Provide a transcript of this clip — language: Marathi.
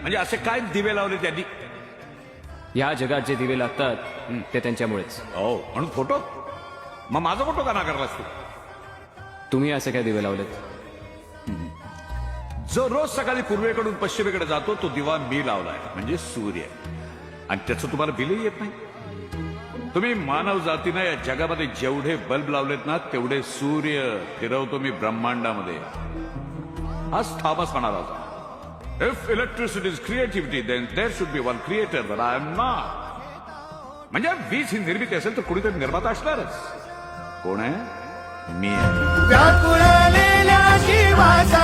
म्हणजे असे काय दिवे लावले त्यांनी? या जगात जे दिवे लागतात ते त्यांच्यामुळेच. हो, म्हणून फोटो? मग माझा फोटो का नाकारलास तू? तुम्ही असे काय दिवे लावलेत? जो रोज सकाळी पूर्वेकडून पश्चिमेकडे जातो तो दिवा मी लावलाय, म्हणजे सूर्य. आणि त्याचं तुम्हाला बिलही येत नाही. तुम्ही मानव जातीनं या जगामध्ये जेवढे बल्ब लावलेत ना तेवढे सूर्य फिरवतो मी ब्रह्मांडामध्ये. आज थॉमस म्हणाला होता, if electricity is creativity then there should be one creator, but I am not. म्हणजे वीज ही निर्मिती असेल तर कुणीतरी निर्माता असणारच. कोण आहे? मी आहे. व्याकुळलेल्या जीवाचा